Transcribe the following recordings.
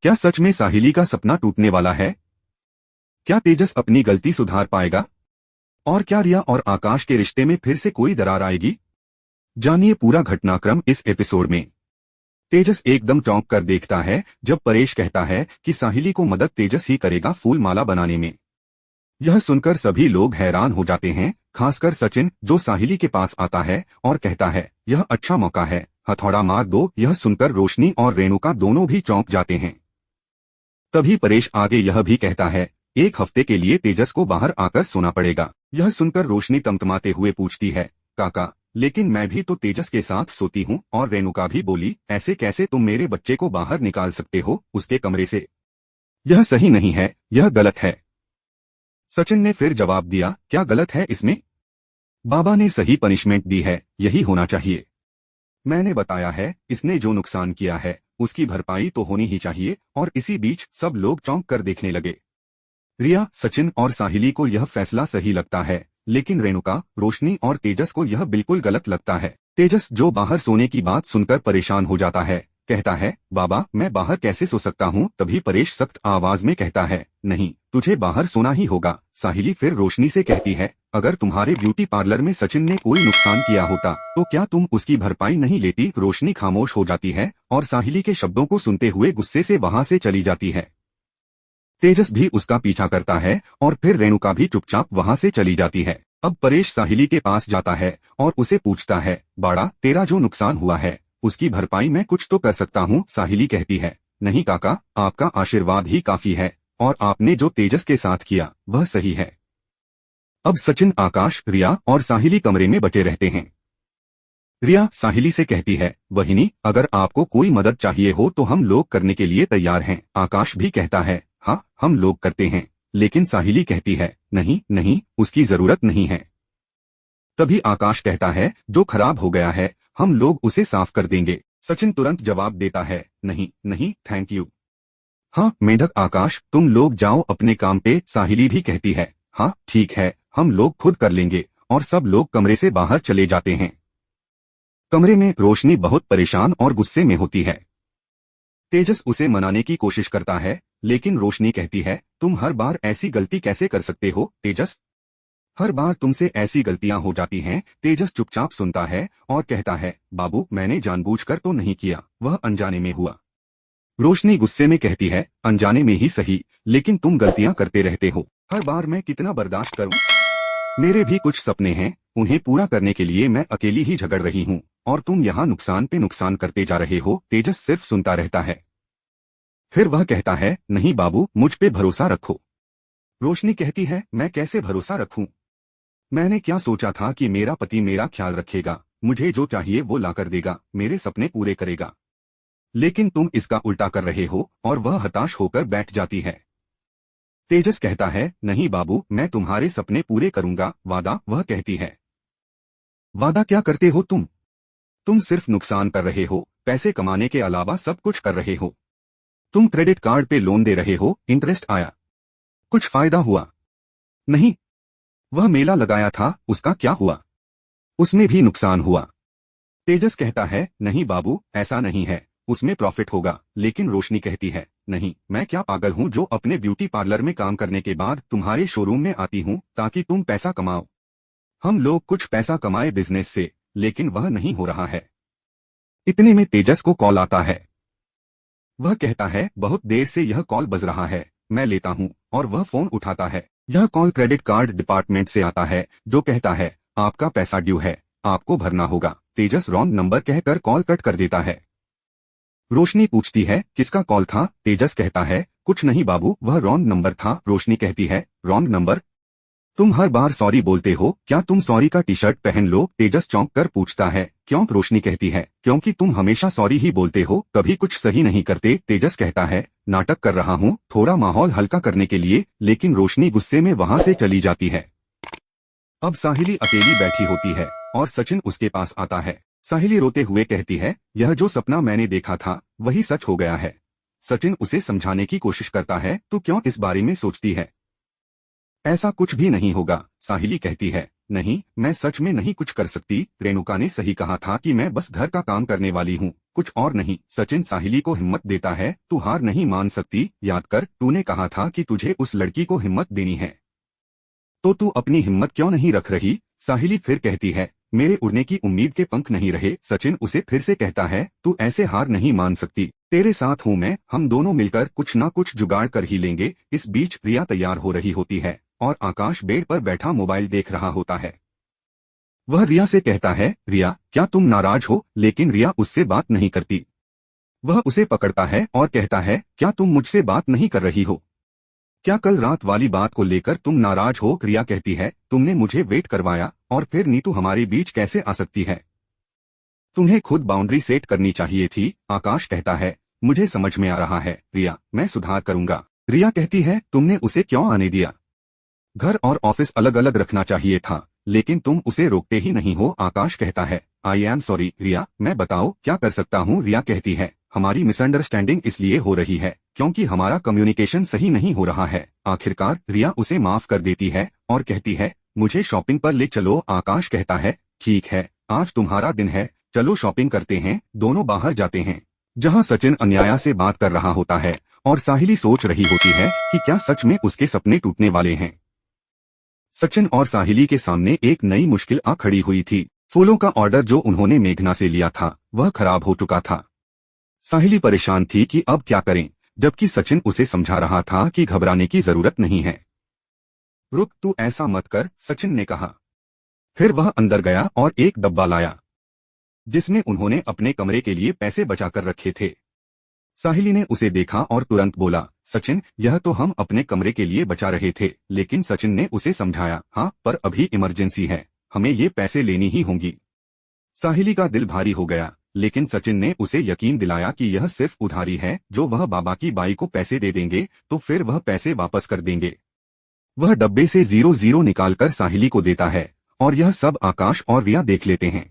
क्या सच में साहिली का सपना टूटने वाला है? क्या तेजस अपनी गलती सुधार पाएगा? और क्या रिया और आकाश के रिश्ते में फिर से कोई दरार आएगी? जानिए पूरा घटनाक्रम इस एपिसोड में। तेजस एकदम चौंक कर देखता है जब परेश कहता है कि साहिली को मदद तेजस ही करेगा फूल माला बनाने में। यह सुनकर सभी लोग हैरान हो जाते हैं, खासकर सचिन जो साहिली के पास आता है और कहता है यह अच्छा मौका है, हथौड़ा मार दो। यह सुनकर रोशनी और रेणुका दोनों भी चौंक जाते हैं। तभी परेश आगे यह भी कहता है, एक हफ्ते के लिए तेजस को बाहर आकर सोना पड़ेगा। यह सुनकर रोशनी तमतमाते हुए पूछती है, काका लेकिन मैं भी तो तेजस के साथ सोती हूँ। और रेणुका भी बोली, ऐसे कैसे तुम मेरे बच्चे को बाहर निकाल सकते हो उसके कमरे से? यह सही नहीं है, यह गलत है। सचिन ने फिर जवाब दिया, क्या गलत है इसमें? बाबा ने सही पनिशमेंट दी है, यही होना चाहिए। मैंने बताया है, इसने जो नुकसान किया है उसकी भरपाई तो होनी ही चाहिए। और इसी बीच सब लोग चौंक कर देखने लगे। रिया, सचिन और साहिली को यह फैसला सही लगता है, लेकिन रेणुका, रोशनी और तेजस को यह बिल्कुल गलत लगता है। तेजस जो बाहर सोने की बात सुनकर परेशान हो जाता है, कहता है, बाबा मैं बाहर कैसे सो सकता हूँ? तभी परेश सख्त आवाज में कहता है, नहीं तुझे बाहर सोना ही होगा। साहिली फिर रोशनी से कहती है, अगर तुम्हारे ब्यूटी पार्लर में सचिन ने कोई नुकसान किया होता तो क्या तुम उसकी भरपाई नहीं लेती? रोशनी खामोश हो जाती है और साहिली के शब्दों को सुनते हुए गुस्से से वहां से चली जाती है। तेजस भी उसका पीछा करता है और फिर रेणुका भी चुपचाप वहां से चली जाती है। अब परेश साहिली के पास जाता है और उसे पूछता है, बाड़ा तेरा जो नुकसान हुआ है उसकी भरपाई मैं कुछ तो कर सकता हूँ। साहिली कहती है, नहीं काका, आपका आशीर्वाद ही काफी है और आपने जो तेजस के साथ किया वह सही है। अब सचिन, आकाश, रिया और साहिली कमरे में बचे रहते हैं। रिया साहिली से कहती है, बहिनी अगर आपको कोई मदद चाहिए हो तो हम लोग करने के लिए तैयार हैं। आकाश भी कहता है, हाँ हम लोग करते हैं। लेकिन साहिली कहती है, नहीं नहीं उसकी जरूरत नहीं है। तभी आकाश कहता है, जो खराब हो गया है हम लोग उसे साफ कर देंगे। सचिन तुरंत जवाब देता है, नहीं नहीं थैंक यू। हाँ मेढक आकाश, तुम लोग जाओ अपने काम पे। साहिली भी कहती है, हाँ ठीक है हम लोग खुद कर लेंगे। और सब लोग कमरे से बाहर चले जाते हैं। कमरे में रोशनी बहुत परेशान और गुस्से में होती है। तेजस उसे मनाने की कोशिश करता है, लेकिन रोशनी कहती है, तुम हर बार ऐसी गलती कैसे कर सकते हो तेजस? हर बार तुमसे ऐसी गलतियां हो जाती हैं। तेजस चुपचाप सुनता है और कहता है, बाबू मैंने जानबूझकर तो नहीं किया, वह अनजाने में हुआ। रोशनी गुस्से में कहती है, अनजाने में ही सही, लेकिन तुम गलतियां करते रहते हो। हर बार मैं कितना बर्दाश्त करूं? मेरे भी कुछ सपने हैं, उन्हें पूरा करने के लिए मैं अकेली ही झगड़ रही हूँ और तुम यहाँ नुकसान पे नुकसान करते जा रहे हो। तेजस सिर्फ सुनता रहता है। फिर वह कहता है, नहीं बाबू मुझ पे भरोसा रखो। रोशनी कहती है, मैं कैसे भरोसा रखूं? मैंने क्या सोचा था कि मेरा पति मेरा ख्याल रखेगा, मुझे जो चाहिए वो ला कर देगा, मेरे सपने पूरे करेगा। लेकिन तुम इसका उल्टा कर रहे हो। और वह हताश होकर बैठ जाती है। तेजस कहता है, नहीं बाबू मैं तुम्हारे सपने पूरे करूंगा, वादा। वह कहती है, वादा क्या करते हो तुम? तुम सिर्फ नुकसान कर रहे हो, पैसे कमाने के अलावा सब कुछ कर रहे हो। तुम क्रेडिट कार्ड पे लोन दे रहे हो, इंटरेस्ट आया, कुछ फायदा हुआ? नहीं। वह मेला लगाया था, उसका क्या हुआ? उसमें भी नुकसान हुआ। तेजस कहता है, नहीं बाबू ऐसा नहीं है, उसमें प्रॉफिट होगा। लेकिन रोशनी कहती है, नहीं मैं क्या पागल हूँ जो अपने ब्यूटी पार्लर में काम करने के बाद तुम्हारे शोरूम में आती हूँ ताकि तुम पैसा कमाओ। हम लोग कुछ पैसा कमाए बिजनेस से, लेकिन वह नहीं हो रहा है। इतने में तेजस को कॉल आता है। वह कहता है, बहुत देर से यह कॉल बज रहा है, मैं लेता हूँ। और वह फोन उठाता है। यह कॉल क्रेडिट कार्ड डिपार्टमेंट से आता है, जो कहता है, आपका पैसा ड्यू है, आपको भरना होगा। तेजस रॉन्ग नंबर कहकर कॉल कट कर देता है। रोशनी पूछती है, किसका कॉल था? तेजस कहता है, कुछ नहीं बाबू, वह रॉन्ग नंबर था। रोशनी कहती है, रॉन्ग नंबर? तुम हर बार सॉरी बोलते हो, क्या तुम सॉरी का टी शर्ट पहन लो? तेजस चौंक कर पूछता है, क्यों? रोशनी कहती है, क्योंकि तुम हमेशा सॉरी ही बोलते हो, कभी कुछ सही नहीं करते। तेजस कहता है, नाटक कर रहा हूँ, थोड़ा माहौल हल्का करने के लिए। लेकिन रोशनी गुस्से में वहां से चली जाती है। अब साहिली अकेली बैठी होती है और सचिन उसके पास आता है। साहिली रोते हुए कहती है, यह जो सपना मैंने देखा था वही सच हो गया है। सचिन उसे समझाने की कोशिश करता है, तू क्यों इस बारे में सोचती है? ऐसा कुछ भी नहीं होगा। साहिली कहती है, नहीं मैं सच में नहीं कुछ कर सकती। रेणुका ने सही कहा था कि मैं बस घर का काम करने वाली हूँ, कुछ और नहीं। सचिन साहिली को हिम्मत देता है, तू हार नहीं मान सकती, याद कर तूने कहा था कि तुझे उस लड़की को हिम्मत देनी है, तो तू अपनी हिम्मत क्यों नहीं रख रही। साहिली फिर कहती है, मेरे उड़ने की उम्मीद के पंख नहीं रहे। सचिन उसे फिर से कहता है, तू ऐसे हार नहीं मान सकती, तेरे साथ हूँ मैं, हम दोनों मिलकर कुछ ना कुछ जुगाड़ कर ही लेंगे। इस बीच रिया तैयार हो रही होती है और आकाश बेड पर बैठा मोबाइल देख रहा होता है। वह रिया से कहता है, रिया क्या तुम नाराज हो, लेकिन रिया उससे बात नहीं करती। वह उसे पकड़ता है और कहता है, क्या तुम मुझसे बात नहीं कर रही हो, क्या कल रात वाली बात को लेकर तुम नाराज हो। रिया कहती है, तुमने मुझे वेट करवाया और फिर नीतू हमारे बीच कैसे आ सकती है, तुम्हें खुद बाउंड्री सेट करनी चाहिए थी। आकाश कहता है, मुझे समझ में आ रहा है रिया, मैं सुधार करूंगा। रिया कहती है, तुमने उसे क्यों आने दिया, घर और ऑफिस अलग अलग रखना चाहिए था, लेकिन तुम उसे रोकते ही नहीं हो। आकाश कहता है, आई एम सॉरी रिया, मैं बताओ क्या कर सकता हूँ। रिया कहती है, हमारी मिसअंडरस्टैंडिंग इसलिए हो रही है क्योंकि हमारा कम्युनिकेशन सही नहीं हो रहा है। आखिरकार रिया उसे माफ कर देती है और कहती है, मुझे शॉपिंग पर ले चलो। आकाश कहता है, ठीक है, आज तुम्हारा दिन है, चलो शॉपिंग करते हैं। दोनों बाहर जाते हैं, जहाँ सचिन अन्याया से बात कर रहा होता है और साहिली सोच रही होती है कि क्या सच में उसके सपने टूटने वाले हैं। सचिन और साहिली के सामने एक नई मुश्किल आ खड़ी हुई थी। फूलों का ऑर्डर जो उन्होंने मेघना से लिया था वह खराब हो चुका था। साहिली परेशान थी कि अब क्या करें, जबकि सचिन उसे समझा रहा था कि घबराने की जरूरत नहीं है। रुक, तू ऐसा मत कर, सचिन ने कहा। फिर वह अंदर गया और एक डब्बा लाया जिसमें उन्होंने अपने कमरे के लिए पैसे बचाकर रखे थे। साहिली ने उसे देखा और तुरंत बोला, सचिन यह तो हम अपने कमरे के लिए बचा रहे थे। लेकिन सचिन ने उसे समझाया, हाँ पर अभी इमरजेंसी है, हमें ये पैसे लेनी ही होंगी। साहिली का दिल भारी हो गया, लेकिन सचिन ने उसे यकीन दिलाया कि यह सिर्फ उधारी है, जो वह बाबा की बाई को पैसे दे देंगे तो फिर वह पैसे वापस कर देंगे। वह डब्बे से 0-0 निकालकर साहिली को देता है और यह सब आकाश और रिया देख लेते हैं।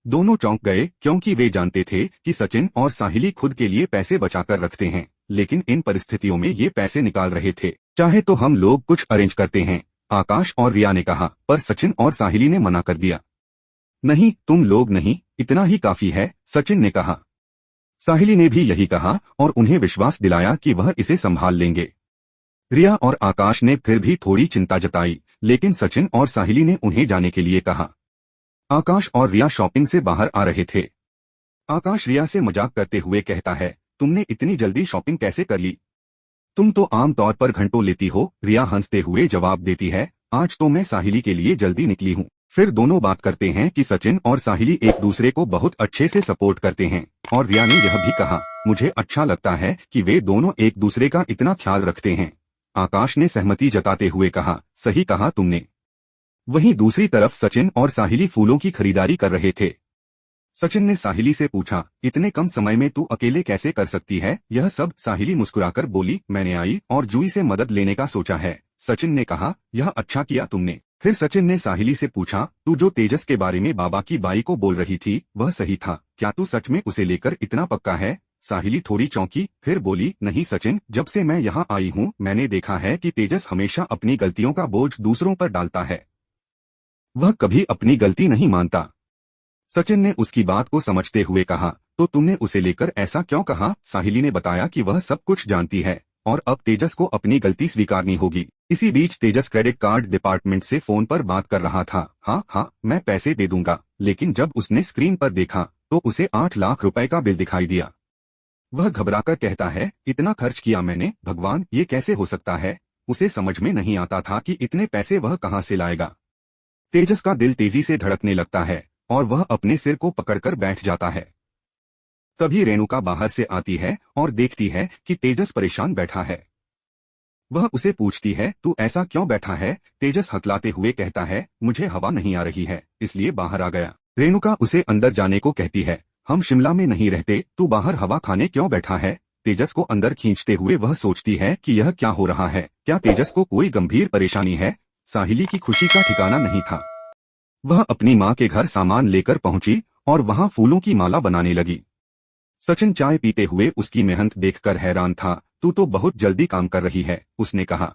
दोनों चौंक गए क्योंकि वे जानते थे कि सचिन और साहिली खुद के लिए पैसे बचाकर रखते हैं, लेकिन इन परिस्थितियों में ये पैसे निकाल रहे थे। चाहे तो हम लोग कुछ अरेंज करते हैं, आकाश और रिया ने कहा, पर सचिन और साहिली ने मना कर दिया। नहीं, तुम लोग नहीं, इतना ही काफी है, सचिन ने कहा। साहिली ने भी यही कहा और उन्हें विश्वास दिलाया कि वह इसे संभाल लेंगे। रिया और आकाश ने फिर भी थोड़ी चिंता जताई, लेकिन सचिन और साहिली ने उन्हें जाने के लिए कहा। आकाश और रिया शॉपिंग से बाहर आ रहे थे। आकाश रिया से मजाक करते हुए कहता है, तुमने इतनी जल्दी शॉपिंग कैसे कर ली, तुम तो आम तौर पर घंटों लेती हो। रिया हंसते हुए जवाब देती है, आज तो मैं साहिली के लिए जल्दी निकली हूँ। फिर दोनों बात करते हैं कि सचिन और साहिली एक दूसरे को बहुत अच्छे से सपोर्ट करते हैं और रिया ने यह भी कहा, मुझे अच्छा लगता है कि वे दोनों एक दूसरे का इतना ख्याल रखते हैं। आकाश ने सहमति जताते हुए कहा, सही कहा तुमने। वहीं दूसरी तरफ सचिन और साहिली फूलों की खरीदारी कर रहे थे। सचिन ने साहिली से पूछा, इतने कम समय में तू अकेले कैसे कर सकती है यह सब। साहिली मुस्कुराकर बोली, मैंने आई और जूही से मदद लेने का सोचा है। सचिन ने कहा, यह अच्छा किया तुमने। फिर सचिन ने साहिली से पूछा, तू जो तेजस के बारे में बाबा की बाई को बोल रही थी वह सही था, क्या तू सच में उसे लेकर इतना पक्का है। साहिली थोड़ी चौंकी, फिर बोली, नहीं सचिन, जब से मैं यहाँ आई हूँ मैंने देखा है कि तेजस हमेशा अपनी गलतियों का बोझ दूसरों पर डालता है, वह कभी अपनी गलती नहीं मानता। सचिन ने उसकी बात को समझते हुए कहा, तो तुमने उसे लेकर ऐसा क्यों कहा। साहिली ने बताया कि वह सब कुछ जानती है और अब तेजस को अपनी गलती स्वीकारनी होगी। इसी बीच तेजस क्रेडिट कार्ड डिपार्टमेंट से फोन पर बात कर रहा था। हाँ, मैं पैसे दे दूंगा। लेकिन जब उसने स्क्रीन पर देखा तो उसे 8 लाख रुपए का बिल दिखाई दिया। वह घबराकर कहता है, इतना खर्च किया मैंने, भगवान ये कैसे हो सकता है। उसे समझ में नहीं आता था कि इतने पैसे वह कहाँ से लाएगा। तेजस का दिल तेजी से धड़कने लगता है और वह अपने सिर को पकड़कर बैठ जाता है। तभी रेणुका बाहर से आती है और देखती है कि तेजस परेशान बैठा है। वह उसे पूछती है, तू ऐसा क्यों बैठा है। तेजस हकलाते हुए कहता है, मुझे हवा नहीं आ रही है इसलिए बाहर आ गया। रेणुका उसे अंदर जाने को कहती है, हम शिमला में नहीं रहते, तू बाहर हवा खाने क्यों बैठा है। तेजस को अंदर खींचते हुए वह सोचती है कि यह क्या हो रहा है, क्या तेजस को कोई गंभीर परेशानी है। साहिली की खुशी का ठिकाना नहीं था। वह अपनी माँ के घर सामान लेकर पहुंची और वहां फूलों की माला बनाने लगी। सचिन चाय पीते हुए उसकी मेहनत देखकर हैरान था। तू तो बहुत जल्दी काम कर रही है, उसने कहा।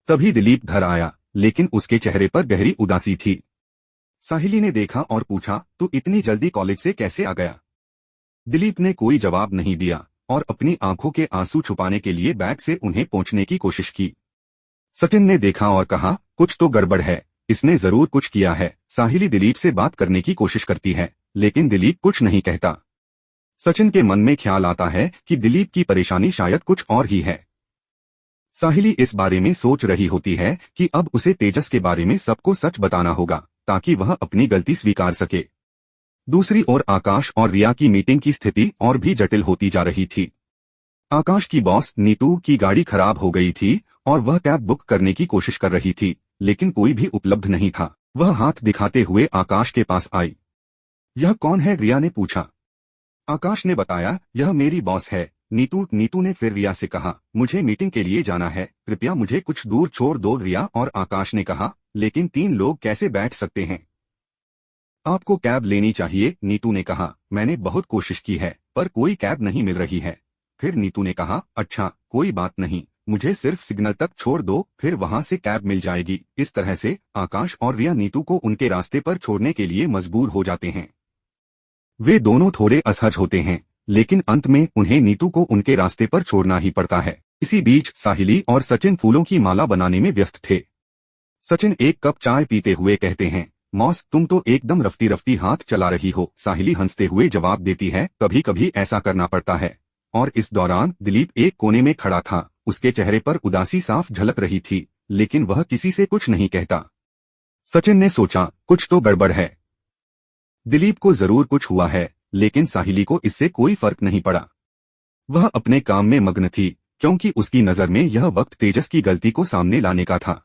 तभी दिलीप घर आया, लेकिन उसके चेहरे पर गहरी उदासी थी। साहिली ने देखा और पूछा, तू इतनी जल्दी कॉलेज से कैसे आ गया। दिलीप ने कोई जवाब नहीं दिया और अपनी आंखों के आंसू छुपाने के लिए बैग से उन्हें पोंछने की कोशिश की। सचिन ने देखा और कहा, कुछ तो गड़बड़ है, इसने जरूर कुछ किया है। साहिली दिलीप से बात करने की कोशिश करती है, लेकिन दिलीप कुछ नहीं कहता। सचिन के मन में ख्याल आता है कि दिलीप की परेशानी शायद कुछ और ही है। साहिली इस बारे में सोच रही होती है कि अब उसे तेजस के बारे में सबको सच बताना होगा ताकि वह अपनी गलती स्वीकार सके। दूसरी ओर आकाश और रिया की मीटिंग की स्थिति और भी जटिल होती जा रही थी। आकाश की बॉस नीतू की गाड़ी खराब हो गई थी और वह कैब बुक करने की कोशिश कर रही थी, लेकिन कोई भी उपलब्ध नहीं था। वह हाथ दिखाते हुए आकाश के पास आई। यह कौन है? रिया ने पूछा। आकाश ने बताया, यह मेरी बॉस है नीतू ने फिर रिया से कहा, मुझे मीटिंग के लिए जाना है, कृपया मुझे कुछ दूर छोड़ दो। रिया और आकाश ने कहा, लेकिन 3 लोग कैसे बैठ सकते हैं? आपको कैब लेनी चाहिए, नीतू ने कहा। मैंने बहुत कोशिश की है पर कोई कैब नहीं मिल रही है। फिर नीतू ने कहा, अच्छा कोई बात नहीं, मुझे सिर्फ सिग्नल तक छोड़ दो, फिर वहां से कैब मिल जाएगी। इस तरह से आकाश और रिया नीतू को उनके रास्ते पर छोड़ने के लिए मजबूर हो जाते हैं। वे दोनों थोड़े असहज होते हैं, लेकिन अंत में उन्हें नीतू को उनके रास्ते पर छोड़ना ही पड़ता है। इसी बीच साहिली और सचिन फूलों की माला बनाने में व्यस्त थे। सचिन एक कप चाय पीते हुए कहते हैं, मॉस तुम तो एकदम रफ्ती रफ्ती हाथ चला रही हो। साहिली हंसते हुए जवाब देती है, कभी कभी ऐसा करना पड़ता है। और इस दौरान दिलीप एक कोने में खड़ा था। उसके चेहरे पर उदासी साफ झलक रही थी, लेकिन वह किसी से कुछ नहीं कहता। सचिन ने सोचा, कुछ तो गड़बड़ है। दिलीप को जरूर कुछ हुआ है, लेकिन साहिली को इससे कोई फर्क नहीं पड़ा। वह अपने काम में मग्न थी, क्योंकि उसकी नजर में यह वक्त तेजस की गलती को सामने लाने का था।